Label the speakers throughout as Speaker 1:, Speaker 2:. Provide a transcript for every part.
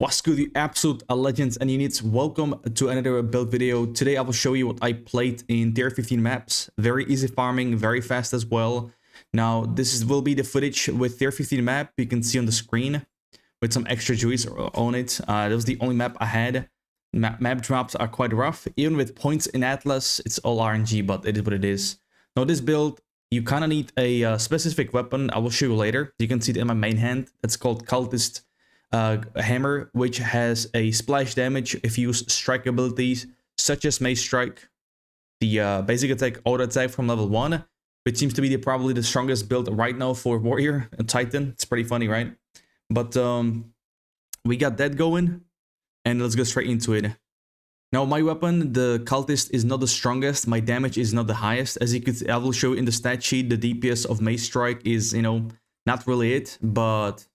Speaker 1: What's good, you absolute legends and units? Welcome to another build video. Today I will show you what I played in tier 15 maps. Very easy farming, very fast as well. Now will be the footage with tier 15 map you can see on the screen with some extra juice on it. That was the only map I had. Map drops are quite rough. Even with points in Atlas, it's all RNG, but it is what it is. Now this build, you kind of need a specific weapon. I will show you later. You can see it in my main hand. It's called Cultist Hammer, which has a splash damage if you use strike abilities such as MACE strike, the basic attack auto attack from level 1, which seems to be probably the strongest build right now for warrior and titan. It's pretty funny, right? But we got that going, and let's go straight into it. Now my weapon, the Cultist, is not the strongest. My damage is not the highest. As you could see, I will show in the stat sheet, the DPS of MACE strike is, not really it, but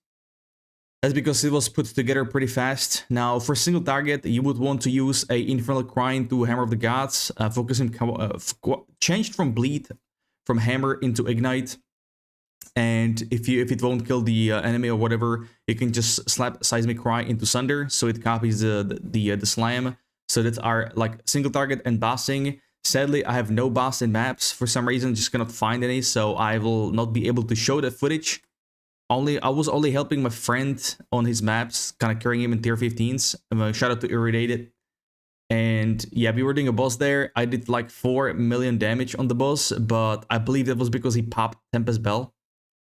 Speaker 1: that's because it was put together pretty fast. Now, for a single target, you would want to use a Infernal Cry into Hammer of the Gods, focusing changed from Bleed from Hammer into Ignite. And if it won't kill the enemy or whatever, you can just slap Seismic Cry into Sunder, so it copies the slam. So that's our single target and bossing. Sadly, I have no boss in maps for some reason, just cannot find any, so I will not be able to show the footage. I was only helping my friend on his maps, kind of carrying him in tier 15s. Shout out to Irradiated. And yeah, we were doing a boss there. I did like 4 million damage on the boss, but I believe that was because he popped Tempest Bell.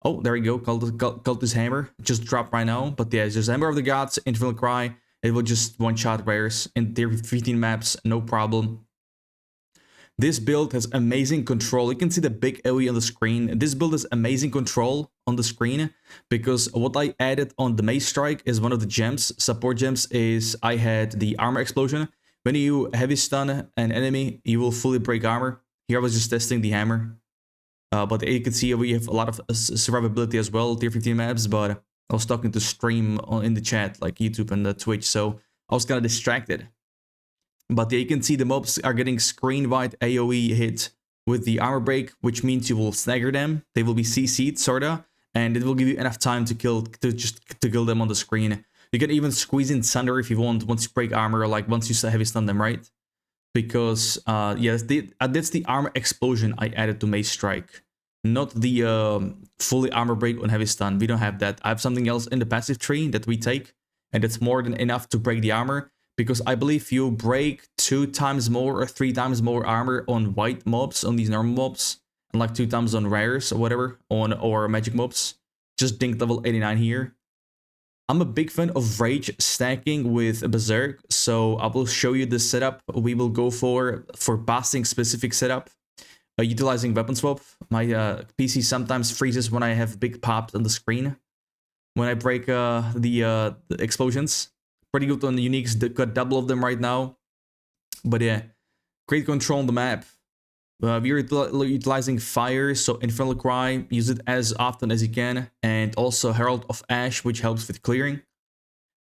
Speaker 1: Oh, there we go. Cultist Hammer. Just dropped right now. But yeah, it's just Hammer of the Gods, Infernal Cry. It will just one-shot rares in tier 15 maps, no problem. This build has amazing control. You can see the big AoE on the screen. This build has amazing control on the screen because what I added on the MACE strike is one of the gems. Support gems is I had the armor explosion. When you heavy stun an enemy, you will fully break armor. Here I was just testing the hammer. But you can see we have a lot of survivability as well, tier 15 maps, but I was talking to stream in the chat, like YouTube and Twitch, so I was kind of distracted. But yeah, you can see the mobs are getting screen-wide AoE hit with the armor break, which means you will stagger them. They will be CC'd, sorta, and it will give you enough time to kill them on the screen. You can even squeeze in Sunder if you want once you break armor, or like once you heavy stun them, right? Because yeah, that's the armor explosion I added to MACE strike, not the fully armor break on heavy stun. We don't have that. I have something else in the passive tree that we take, and it's more than enough to break the armor. Because I believe you break 2 times more or 3 times more armor on white mobs, on these normal mobs, and like 2 times on rares or whatever, or magic mobs. Just dink level 89 here. I'm a big fan of rage stacking with Berserk, so I will show you the setup we will go for bossing specific setup. Utilizing weapon swap. My PC sometimes freezes when I have big pops on the screen. When I break the explosions. Pretty good on the uniques, got double of them right now. But yeah, great control on the map. We're utilizing fire, so Infernal Cry, use it as often as you can. And also Herald of Ash, which helps with clearing.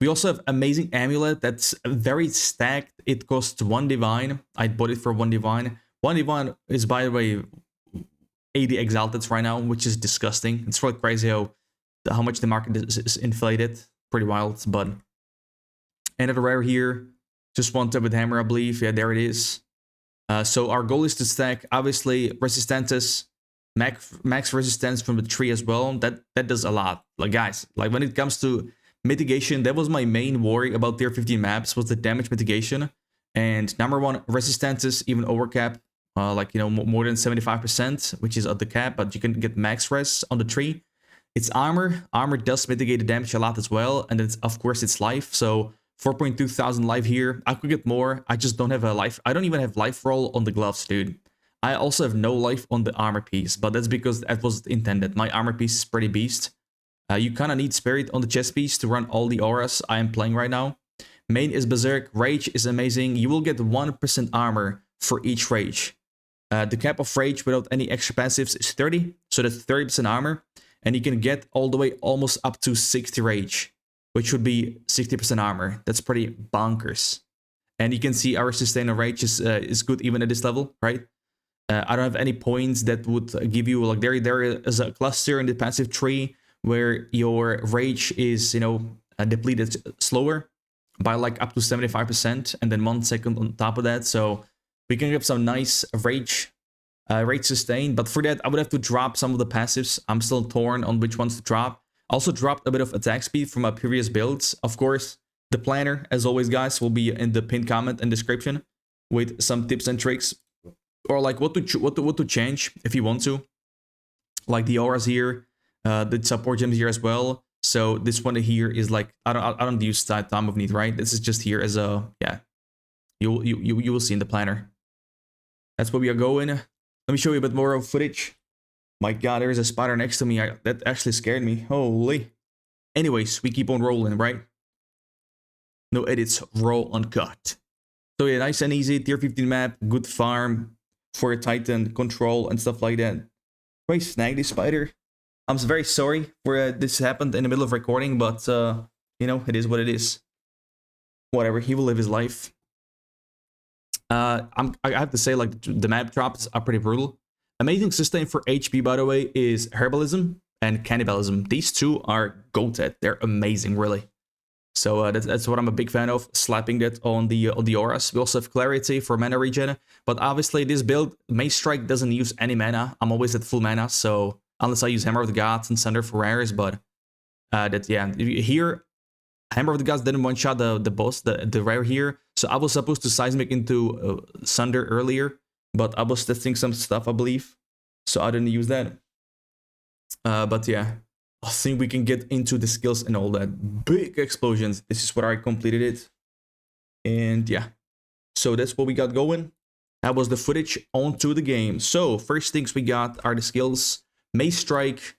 Speaker 1: We also have amazing Amulet that's very stacked. It costs 1 divine. I bought it for 1 divine. 1 divine is, by the way, 80 exalted right now, which is disgusting. It's really crazy how much the market is inflated. Pretty wild, but... Another rare here, just one tap with hammer, I believe. Yeah, there it is. So our goal is to stack, obviously, resistances, max resistance from the tree as well. That does a lot. Like, guys, like when it comes to mitigation, that was my main worry about tier 15 maps, was the damage mitigation. And number 1, resistances, even overcap, more than 75%, which is at the cap, but you can get max res on the tree. It's armor. Armor does mitigate the damage a lot as well. And then, of course, it's life. So 4.2 thousand life here. I could get more. I just don't have a life. I don't even have life roll on the gloves, dude. I also have no life on the armor piece, but that's because that was intended. My armor piece is pretty beast. You kind of need spirit on the chest piece to run all the auras I am playing right now. Main is Berserk. Rage is amazing. You will get 1% armor for each rage. The cap of rage without any extra passives is 30, so that's 30% armor. And you can get all the way almost up to 60 rage, which would be 60% armor. That's pretty bonkers. And you can see our sustain of rage is good even at this level, right? I don't have any points that would give you, like, there is a cluster in the passive tree where your rage is, depleted slower. by like up to 75%, and then 1 second on top of that. So we can get some nice rage sustain. But for that, I would have to drop some of the passives. I'm still torn on which ones to drop. Also dropped a bit of attack speed from my previous builds. Of course, the planner, as always, guys, will be in the pinned comment and description with some tips and tricks, or like what to change if you want to. Like the auras here, the support gems here as well. So this one here is like, I don't use that time of need, right? This is just here as a, yeah, you will see in the planner. That's where we are going. Let me show you a bit more of footage. My god, there's a spider next to me. That actually scared me. Holy. Anyways, we keep on rolling, right? No edits, raw uncut. So yeah, nice and easy. Tier 15 map, good farm for a Titan, control and stuff like that. Can I snag this spider? I'm very sorry for this happened in the middle of recording, but you know, it is what it is. Whatever, he will live his life. I have to say, like, the map drops are pretty brutal. Amazing sustain for HP, by the way, is Herbalism and Cannibalism. These two are goated. They're amazing, really. So that's what I'm a big fan of, slapping that on the auras. We also have Clarity for mana regen, but obviously this build, Mace Strike doesn't use any mana. I'm always at full mana, so unless I use Hammer of the Gods and Sunder for rares, but yeah, here Hammer of the Gods didn't one-shot the boss, the rare here, so I was supposed to seismic into Sunder earlier, but I was testing some stuff, I believe, so I didn't use that. But yeah, I think we can get into the skills and all that. Big explosions. This is where I completed it. And yeah, so that's what we got going. That was the footage. On to the game. So first things we got are the skills. Mace Strike.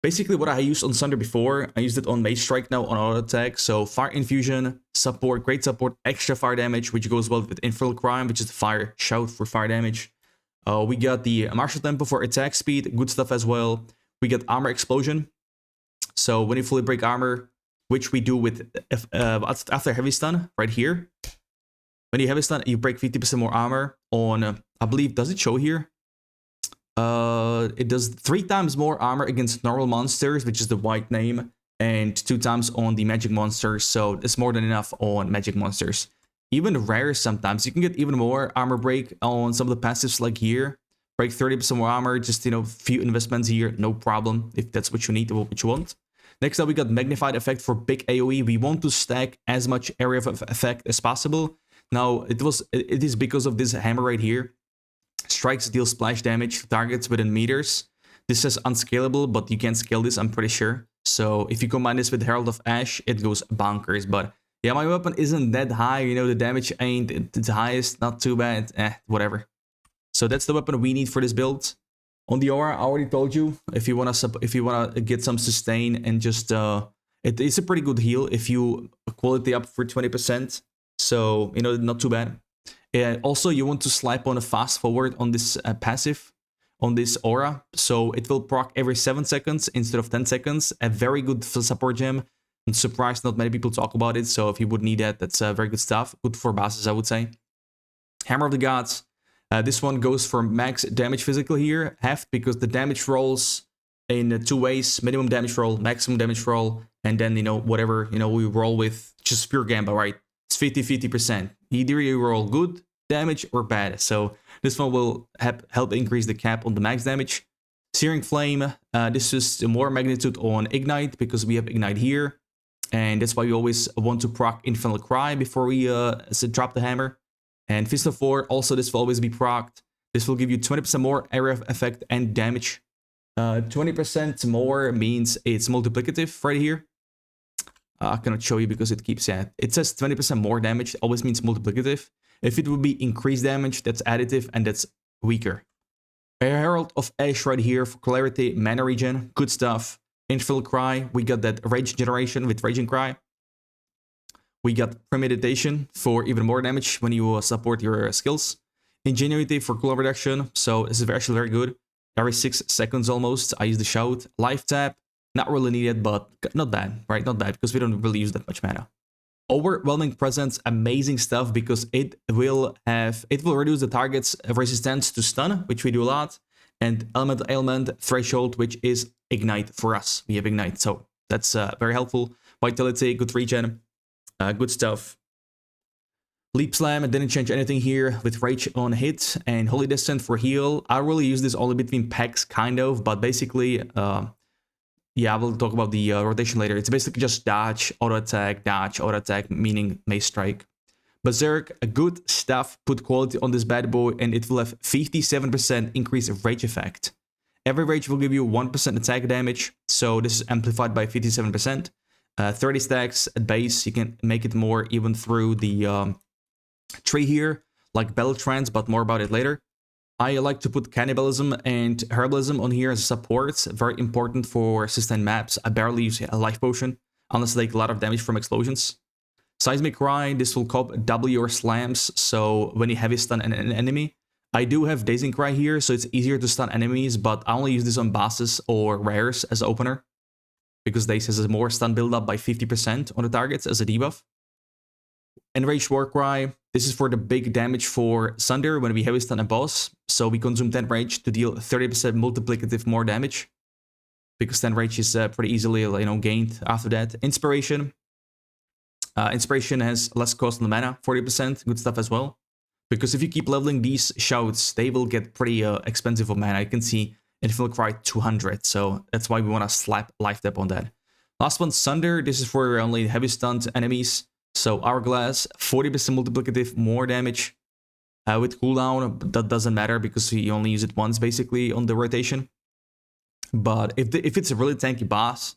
Speaker 1: Basically what I used on Sunder before. I used it on Mace Strike now on auto attack. So Fire Infusion, support, great support, extra fire damage, which goes well with Infernal Crime, which is the fire shout for fire damage. We got the Martial Tempo for attack speed. Good stuff as well. We got Armor Explosion. So when you fully break armor, which we do with after heavy stun right here. When you heavy stun, you break 50% more armor on, I believe, does it show here? It does 3 times more armor against normal monsters, which is the white name, and 2 times on the magic monsters. So it's more than enough on magic monsters. Even rare sometimes, you can get even more armor break on some of the passives like here. Break 30% more armor, just, you know, few investments here, no problem, if that's what you need or what you want. Next up, we got Magnified Effect for big AoE. We want to stack as much area of effect as possible. Now, it is because of this hammer right here. Strikes deal splash damage to targets within meters. This says unscalable, but you can't scale this, I'm pretty sure. So if you combine this with Herald of Ash, it goes bonkers. But yeah, my weapon isn't that high. You know, the damage ain't the highest, not too bad. Whatever. So that's the weapon we need for this build. On the aura, I already told you, if you wanna get some sustain and just it is a pretty good heal if you quality up for 20%. So, you know, not too bad. Also, you want to slap on a fast forward on this passive, on this aura. So it will proc every 7 seconds instead of 10 seconds. A very good support gem. I'm surprised not many people talk about it. So if you would need that, that's very good stuff. Good for bosses, I would say. Hammer of the Gods. This one goes for max damage physical here, half, because the damage rolls in 2 ways: minimum damage roll, maximum damage roll, and then, you know, whatever, you know, we roll with just pure gamba, right? It's 50-50%. Either you roll good damage or bad. So this one will help increase the cap on the max damage. Searing Flame, this is more magnitude on Ignite because we have Ignite here. And that's why we always want to proc Infernal Cry before we drop the hammer. And Fist of War, also this will always be procced. This will give you 20% more area of effect and damage. 20% more means it's multiplicative right here. I cannot show you because it keeps it says 20% more damage, always means multiplicative. If it would be increased damage, that's additive and that's weaker. A Herald of Ash right here for clarity, mana regen, good stuff. Infernal Cry, we got that rage generation with Raging Cry. We got Premeditation for even more damage when you support your skills. Ingenuity for cooldown reduction, so this is actually very good. Every 6 seconds almost, I use the shout. Life tap, not really needed, but not bad, right? Not bad, because we don't really use that much mana. Overwhelming Presence, amazing stuff, because it will reduce the target's resistance to stun, which we do a lot. And Elemental Ailment, Threshold, which is Ignite for us. We have Ignite, so that's very helpful. Vitality, good regen. Good stuff. Leap Slam, didn't change anything here with Rage on hit, and Holy Descent for heal. I really use this only between packs, kind of, but basically, yeah, I will talk about the rotation later. It's basically just dodge, auto attack, meaning Mace Strike. Berserk, good stuff, put quality on this bad boy, and it will have 57% increase of Rage effect. Every Rage will give you 1% attack damage, so this is amplified by 57%. 30 stacks at base, you can make it more even through the tree here, like Battle Trance, but more about it later. I like to put Cannibalism and Herbalism on here as a support, very important for sustained maps. I barely use a Life Potion, unless they take a lot of damage from explosions. Seismic Ride, this will cop double your slams, so when you heavy stun an enemy. I do have Dazing Cry here, so it's easier to stun enemies, but I only use this on bosses or rares as opener, because Daze has a more stun build-up by 50% on the targets as a debuff. Enraged Warcry, this is for the big damage for Sunder when we heavy stun a boss, so we consume 10 Rage to deal 30% multiplicative more damage, because 10 Rage is pretty easily, gained after that. Inspiration. Inspiration has less cost on the mana, 40%, good stuff as well. Because if you keep leveling these shouts, they will get pretty expensive of mana. You can see Infinite Cry 200, so that's why we want to slap Life Tap on that. Last one, Sunder, this is for only heavy stunned enemies. So Hourglass, 40% multiplicative, more damage. With cooldown, that doesn't matter because you only use it once basically on the rotation. But if it's a really tanky boss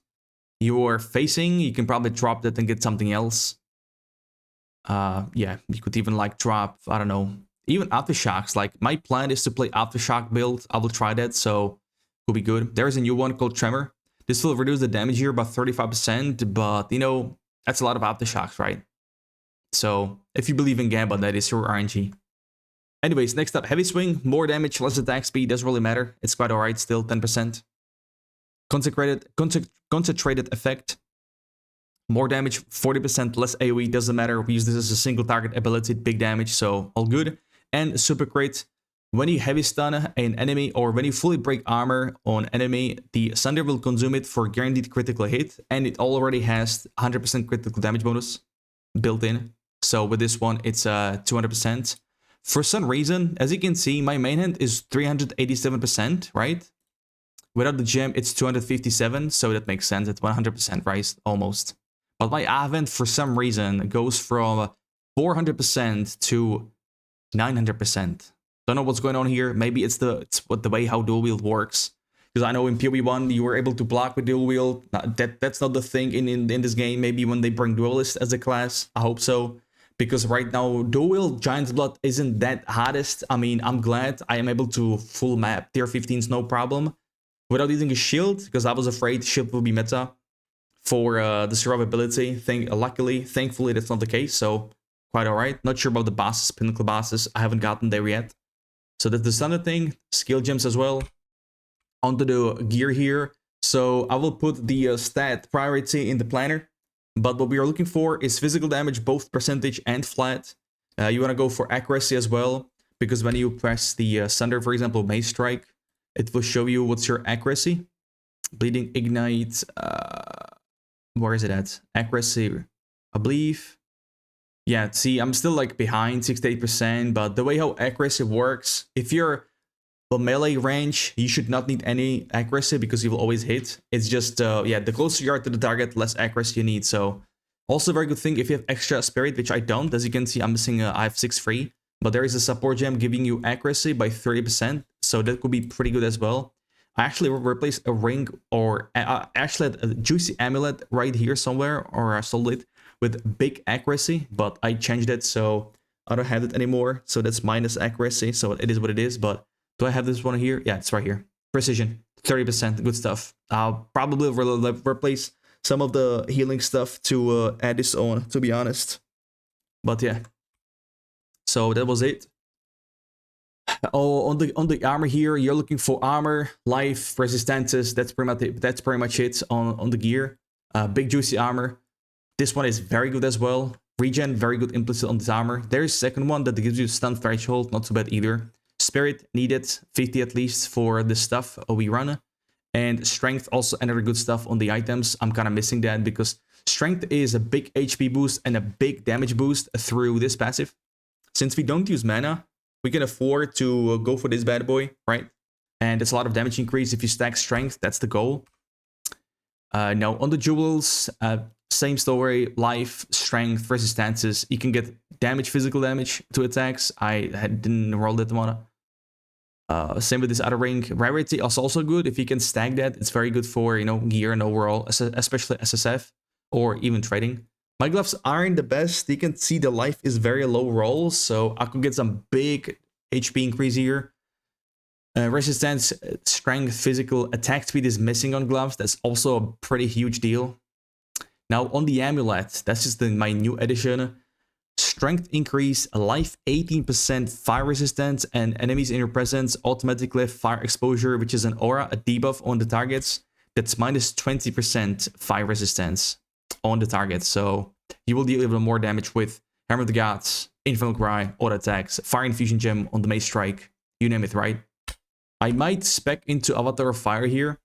Speaker 1: you are facing, you can probably drop that and get something else. Yeah, you could even like drop, I don't know, even Aftershocks. Like my plan is to play Aftershock build. I will try that, so could be good. There's a new one called Tremor. This will reduce the damage here by 35%, but that's a lot of Aftershocks, right? So if you believe in Gamba, that is your RNG. Anyways, next up, Heavy Swing, more damage, less attack speed, doesn't really matter. It's quite alright still, 10%. Concentrated effect, more damage, 40% less AoE, doesn't matter. We use this as a single target ability, big damage, so all good. And Super Crit, when you heavy stun an enemy or when you fully break armor on enemy, the Sunder will consume it for guaranteed critical hit, and it already has 100% critical damage bonus built in. So with this one, it's 200%. For some reason, as you can see, my main hand is 387%, right? Without the gem, it's 257, so that makes sense. It's 100%, right? Almost. But my Avent, for some reason, goes from 400% to 900%. Don't know what's going on here. Maybe it's the way how dual wield works. Because I know in PoE1 you were able to block with dual wield. That's not the thing in this game. Maybe when they bring duelist as a class, I hope so. Because right now dual wield Giant's Blood isn't that hottest. I mean, I'm glad I am able to full map tier 15s no problem without using a shield, because I was afraid shield will be meta for the survivability thing. Luckily, thankfully that's not the case. So quite alright. Not sure about the bosses, pinnacle bosses. I haven't gotten there yet. So that's the standard thing. Skill gems as well. Onto the gear here. So I will put the stat priority in the planner. But what we are looking for is physical damage, both percentage and flat. You want to go for accuracy as well, because when you press the Sunder, for example, Mace Strike, it will show you what's your accuracy. Bleeding Ignite. Where is it at? Accuracy, I believe. Yeah, see, I'm still like behind 68%, but the way how accuracy works, if you're melee range, you should not need any accuracy because you will always hit. It's just, yeah, the closer you are to the target, less accuracy you need. So also a very good thing if you have extra spirit, which I don't. As you can see, I'm missing I have 6 free, but there is a support gem giving you accuracy by 30%. So that could be pretty good as well. I actually replaced a ring, or I actually had a juicy amulet right here somewhere, or I sold it with big accuracy, but I changed it, so I don't have it anymore. So that's minus accuracy, so it is what it is. But do I have this one here? Yeah, it's right here. Precision, 30%, good stuff. I'll probably replace some of the healing stuff to add this on, to be honest. But yeah, so that was it. Oh, on the armor here, you're looking for armor, life, resistances. That's pretty much it on the gear. Big juicy armor. This one is very good as well. Regen, very good implicit on this armor. There's a second one that gives you stun threshold, not too bad either. Spirit needed 50 at least for the stuff we run. And strength, also another good stuff on the items. I'm kind of missing that because strength is a big HP boost and a big damage boost through this passive. since we don't use mana, we can afford to go for this bad boy, right? And it's a lot of damage increase if you stack strength. That's the goal. Now, on the jewels, same story. Life, strength, resistances. You can get damage, physical damage to attacks. Didn't roll that one. Same with this other ring. Rarity is also good. If you can stack that, it's very good for, you know, gear and overall, especially SSF or even trading. My gloves aren't the best. You can see the life is very low roll, so I could get some big HP increase here. Resistance, strength, physical, attack speed is missing on gloves. That's also a pretty huge deal. Now on the amulet, that's just my new edition. Strength increase, life 18%, fire resistance, and enemies in your presence automatically have fire exposure, which is an aura, a debuff on the targets. That's minus 20% fire resistance on the target. So you will deal even more damage with Hammer of the Gods, Infernal Cry, auto attacks, Fire Infusion Gem on the Mace Strike, you name it, right? I might spec into Avatar of Fire here,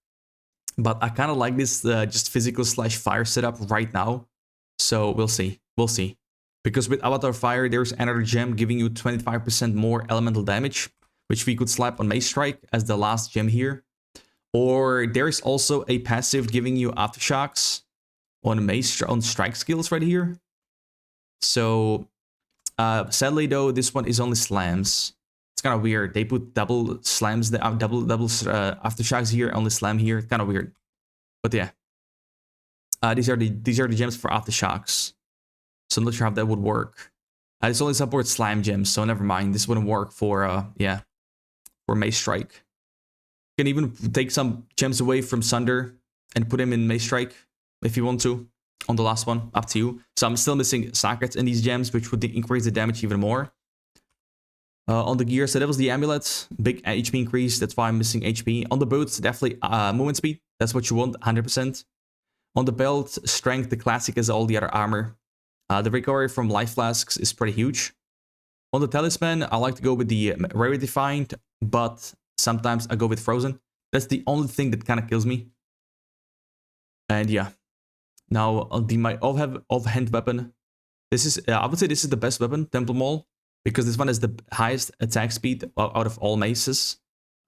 Speaker 1: but I kind of like this just physical / fire setup right now. So we'll see. We'll see. Because with Avatar of Fire, there's another gem giving you 25% more elemental damage, which we could slap on Mace Strike as the last gem here. Or there's also a passive giving you Aftershocks on Mace on strike skills right here. So sadly though, this one is only slams. It's kind of weird. They put double slams, double aftershocks here, only slam here. Kind of weird, but yeah. These are the gems for aftershocks. So I'm not sure how that would work. This only supports slam gems, so never mind. This wouldn't work for yeah, for Mace Strike. You can even take some gems away from Sunder and put him in Mace Strike if you want to on the last one. Up to you. So I'm still missing sockets in these gems, which would increase the damage even more. On the gear, so that was the amulet, big HP increase, that's why I'm missing HP. On the boots, definitely movement speed, that's what you want, 100%. On the belt, strength, the classic is all the other armor. The recovery from life flasks is pretty huge. On the talisman, I like to go with the rarity find, but sometimes I go with frozen. That's the only thing that kind of kills me. And yeah. Now, on my offhand weapon, this is, I would say this is the best weapon, Temple Maul. Because this one has the highest attack speed out of all maces,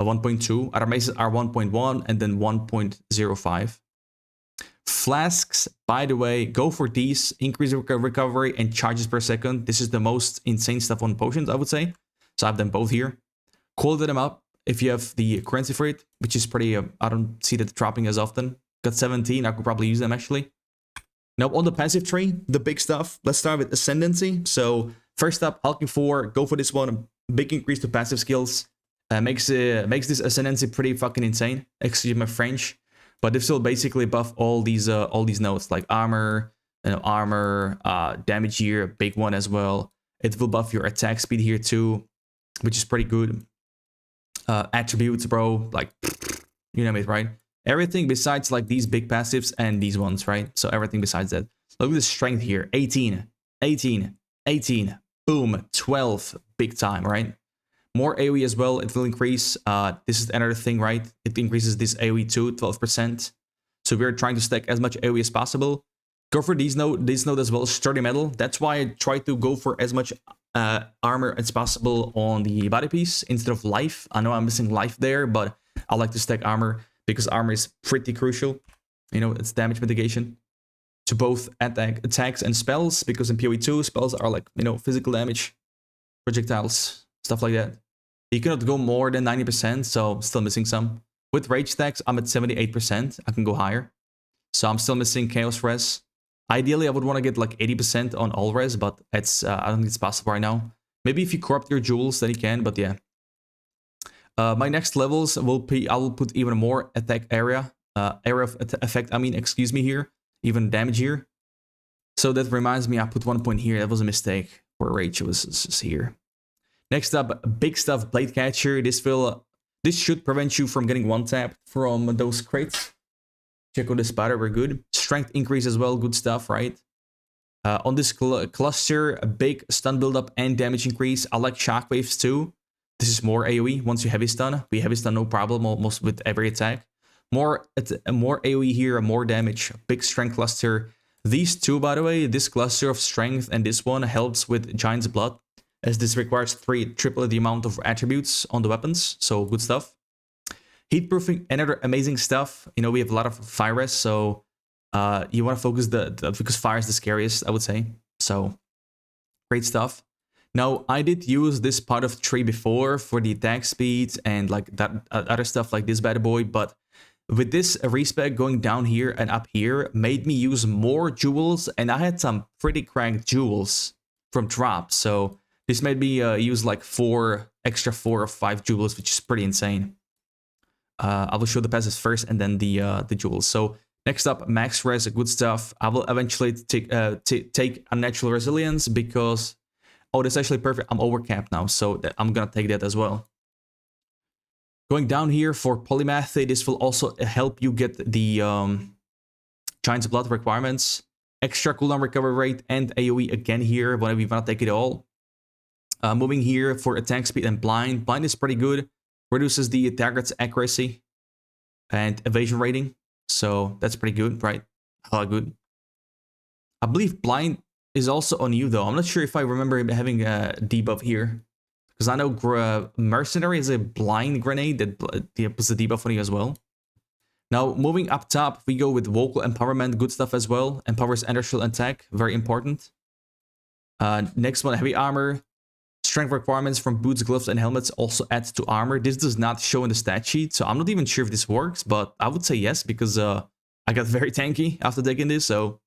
Speaker 1: 1.2. Other maces are 1.1 and then 1.05. Flasks, by the way, go for these. Increase recovery and charges per second. This is the most insane stuff on potions, I would say. So I have them both here. Quality them up if you have the currency for it, which is pretty, I don't see that dropping as often. Got 17, I could probably use them actually. Now on the passive tree, the big stuff. Let's start with Ascendancy. So first up, Hulking 4, go for this one. Big increase to passive skills. Makes this Ascendancy pretty fucking insane. Excuse my French. But this will basically buff all these nodes, like armor, damage here, big one as well. It will buff your attack speed here too, which is pretty good. Attributes, bro, like, you know it, right? Everything besides like these big passives and these ones, right? So everything besides that. Look at the strength here, 18, 18, 18. Boom, 12, big time, right? More AoE as well, it will increase. This is another thing, right? It increases this AoE too, 12%. So we're trying to stack as much AoE as possible. Go for this node as well, Sturdy Metal. That's why I try to go for as much armor as possible on the body piece instead of life. I know I'm missing life there, but I like to stack armor because armor is pretty crucial. You know, it's damage mitigation to both attacks and spells, because in PoE 2, spells are like, you know, physical damage, projectiles, stuff like that. You cannot go more than 90%, so I'm still missing some. With rage stacks, I'm at 78%. I can go higher. So I'm still missing Chaos Res. Ideally, I would want to get like 80% on all res, but it's I don't think it's possible right now. Maybe if you corrupt your jewels, then you can, but yeah. My next levels will be, I will put even more attack area of effect, excuse me here. Even damage here. So that reminds me, I put 1 point here. That was a mistake. For rage, it was just here. Next up, big stuff, Blade Catcher. This should prevent you from getting one-tapped from those crates. Check out the spider, we're good. Strength increase as well, good stuff, right? On this cluster, a big stun buildup and damage increase. I like shockwaves too. This is more AoE once you heavy stun. We heavy stun no problem almost with every attack. More AoE here, more damage. Big strength cluster. These two, by the way, this cluster of strength and this one helps with Giant's Blood. as this requires triple the amount of attributes on the weapons, so good stuff. Heatproofing, another amazing stuff. You know, we have a lot of fire rest, so you want to focus because fire is the scariest, I would say. So great stuff. Now, I did use this part of the tree before for the attack speed and like that other stuff like this bad boy, but with this respec going down here and up here made me use more jewels, and I had some pretty cracked jewels from drops, so this made me use like 4 or 5 jewels, which is pretty insane. I will show the passives first and then the jewels. So next up, max res, good stuff. I will eventually take unnatural resilience because, oh, that's actually perfect. I'm overcapped now, so I'm gonna take that as well. Going down here for polymath, this will also help you get the Giant's Blood requirements, extra cooldown recovery rate, and AoE again here whenever you want to take it all. Moving here for attack speed and blind. Blind is pretty good. Reduces the target's accuracy and evasion rating. So that's pretty good, right? Good. I believe blind is also on you though. I'm not sure if I remember having a debuff here. Because I know Mercenary is a blind grenade that puts a debuff on you as well. Now, moving up top, we go with Vocal Empowerment, good stuff as well. Empowers inertial attack, very important. Next one, Heavy Armor. Strength requirements from boots, gloves, and helmets also add to armor. This does not show in the stat sheet, so I'm not even sure if this works, but I would say yes, because I got very tanky after taking this, so...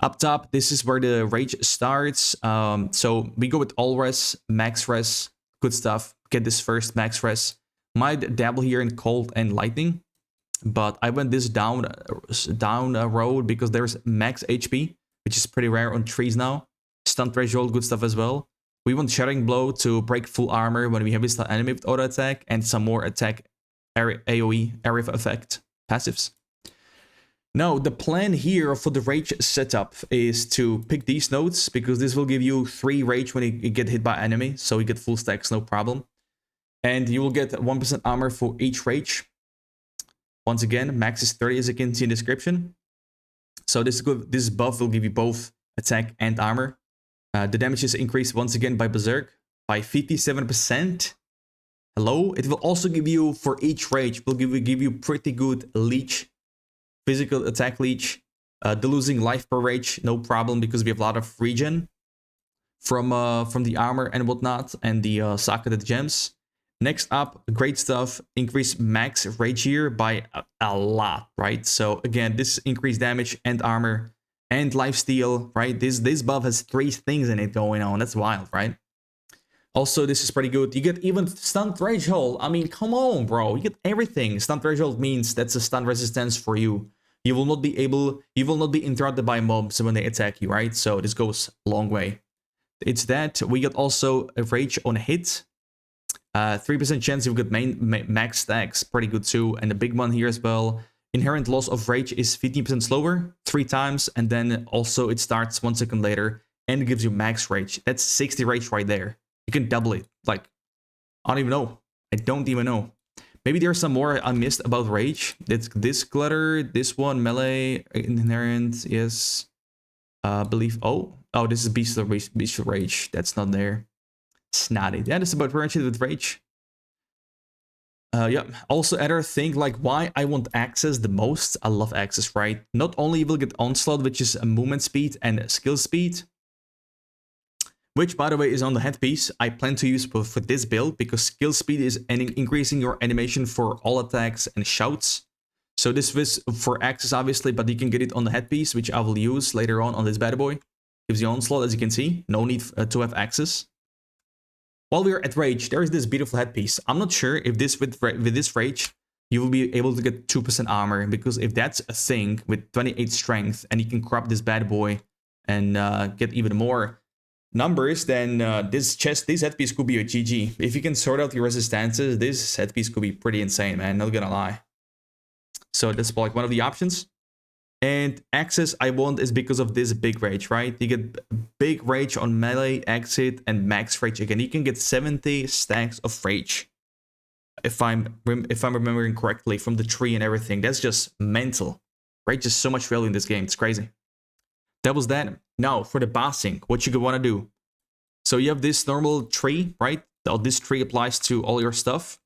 Speaker 1: Up top, this is where the rage starts. So we go with all res, max res, good stuff. Get this first, max res. Might dabble here in cold and lightning, but I went this down a road because there's max HP, which is pretty rare on trees now. Stun threshold, good stuff as well. We want Shattering Blow to break full armor when we have this enemy with auto attack, and some more attack AoE, area of effect passives. Now, the plan here for the rage setup is to pick these nodes, because this will give you 3 rage when you get hit by enemy, so you get full stacks, no problem. And you will get 1% armor for each rage. Once again, max is 30, as you can see in the description. So this buff will give you both attack and armor. The damage is increased once again by Berserk by 57%. Hello? It will also give you, for each rage, it will give you pretty good leech. Physical attack leech. The losing life per rage, no problem, because we have a lot of regen from the armor and whatnot, and the socketed gems. Next up, great stuff, increase max rage here by a lot, right? So again, this increased damage and armor and lifesteal, right? This buff has 3 things in it going on. That's wild, right? Also, this is pretty good. You get even stun threshold. I mean, come on, bro. You get everything. Stun threshold means that's a stun resistance for you. You will not be interrupted by mobs when they attack you, right? So this goes a long way. It's that. We get also a rage on hit. 3% chance you get max stacks. Pretty good too. And the big one here as well. Inherent loss of rage is 15% slower, 3 times, and then also it starts 1 second later and it gives you max rage. That's 60 rage right there. You can double it. Like, I don't even know. I don't even know. Maybe there's some more I missed about rage. It's this clutter, this one, melee, inherent, yes. Believe, oh, this is bestial rage. That's not there. Snotty. Yeah, that's about ratchet with rage. Yeah, also other thing, like why I want access the most. I love access, right? Not only you will get Onslaught, which is a movement speed and skill speed, which by the way is on the headpiece. I plan to use for this build because skill speed is increasing your animation for all attacks and shouts. So this is for access obviously, but you can get it on the headpiece, which I will use later on this bad boy. Gives you Onslaught, as you can see. No need to have access. While we are at rage, there is this beautiful headpiece. I'm not sure if this with this rage, you will be able to get 2% armor, because if that's a thing with 28 strength and you can crop this bad boy and get even more numbers, then this headpiece could be a GG. If you can sort out your resistances, this headpiece could be pretty insane, man. Not gonna lie. So that's like one of the options. And access I want is because of this big rage, right? You get big rage on melee, exit, and max rage again. You can get 70 stacks of rage. If I'm remembering correctly from the tree and everything. That's just mental. Rage is so much value in this game. It's crazy. That was that. Now for the bossing, what you want to do. So you have this normal tree, right? This tree applies to all your stuff.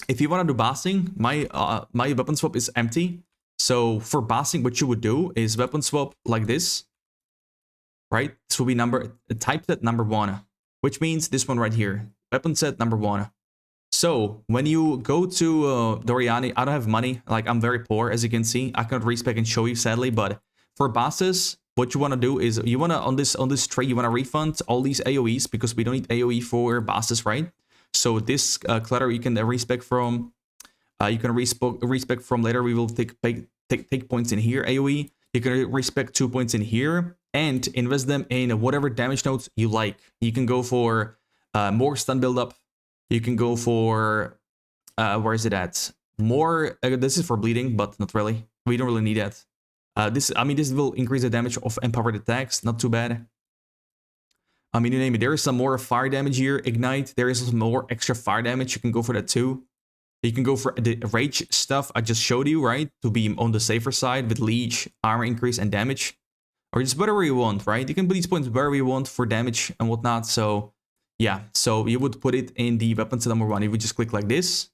Speaker 1: If you want to do bossing, my weapon swap is empty. So for bossing, what you would do is weapon swap like this, right? This will be type set number 1, which means this one right here, weapon set number 1. So when you go to Doriani, I don't have money. Like, I'm very poor, as you can see. I cannot respec and show you, sadly. But for bosses, what you want to do is you want to on this tree, you want to refund all these AoEs, because we don't need AoE for bosses, right? So this clutter you can respec from. You can respec from later. We will take points in here AoE. You can respec 2 points in here and invest them in whatever damage nodes you like. You can go for more stun buildup. You can go for where is it at? More. This is for bleeding, but not really. We don't really need that. This will increase the damage of empowered attacks. Not too bad. I mean, you name it. There is some more fire damage here. Ignite. There is some more extra fire damage. You can go for that too. You can go for the rage stuff I just showed you, right? To be on the safer side with leech, armor increase, and damage. Or just whatever you want, right? You can put these points wherever you want for damage and whatnot. So yeah, so you would put it in the weapon set number 1. You would just click like this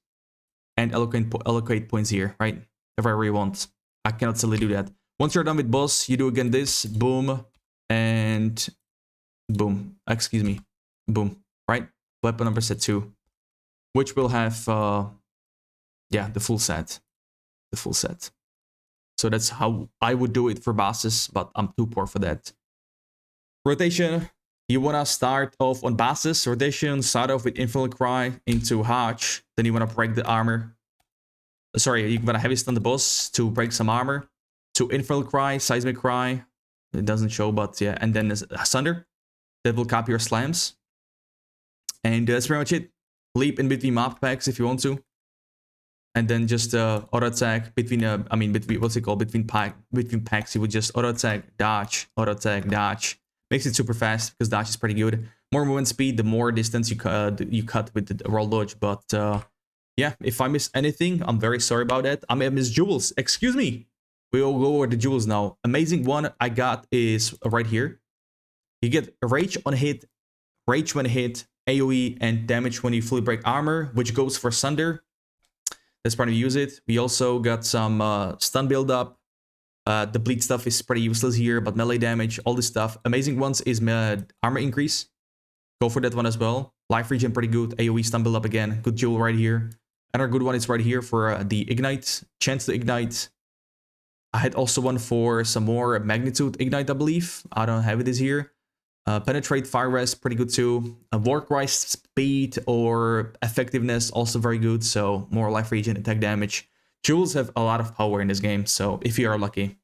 Speaker 1: and allocate points here, right? Wherever you want. I cannot silly do that. Once you're done with boss, you do again this, boom, and boom. Excuse me, boom, right? Weapon number set 2, which will have, yeah, the full set. So that's how I would do it for bosses, but I'm too poor for that. Rotation. You want to start off on bosses. Rotation, start off with Infernal Cry into Hodge. Then you want to break the armor. Sorry, you want to heavy stun the boss to break some armor. To Infernal Cry, Seismic Cry. It doesn't show, but yeah. And then Sunder. That will copy your slams. And that's pretty much it. Leap in between mob packs if you want to. And then just auto attack between, what's it called? Between packs, you would just auto attack, dodge, auto attack, dodge. Makes it super fast because dodge is pretty good. More movement speed, the more distance you cut with the roll dodge. But yeah, if I miss anything, I'm very sorry about that. I may have missed jewels. Excuse me. We will go over the jewels now. Amazing one I got is right here. You get rage on hit, rage when hit, AoE, and damage when you fully break armor, which goes for Sunder. That's part of use it. We also got some stun build up. The bleed stuff is pretty useless here, but melee damage, all this stuff. Amazing ones is armor increase. Go for that one as well. Life regen, pretty good. AoE stun build up again. Good jewel right here. Another good one is right here for the ignite. Chance to ignite. I had also one for some more magnitude ignite, I believe. I don't have it here. Penetrate, fire rest, pretty good too. Warcry speed or effectiveness, also very good. So more life regen, attack damage. Jewels have a lot of power in this game, so if you are lucky,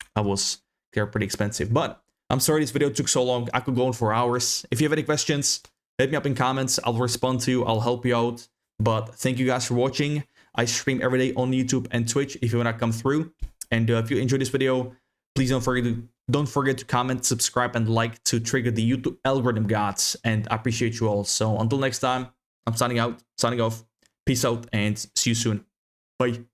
Speaker 1: they're pretty expensive. But I'm sorry this video took so long. I could go on for hours. If you have any questions, hit me up in comments. I'll respond to you. I'll help you out. But thank you guys for watching. I stream every day on YouTube and Twitch if you want to come through. And if you enjoyed this video, please don't forget to comment, subscribe, and like to trigger the YouTube algorithm gods. And I appreciate you all. So until next time, I'm signing off. Peace out and see you soon. Bye.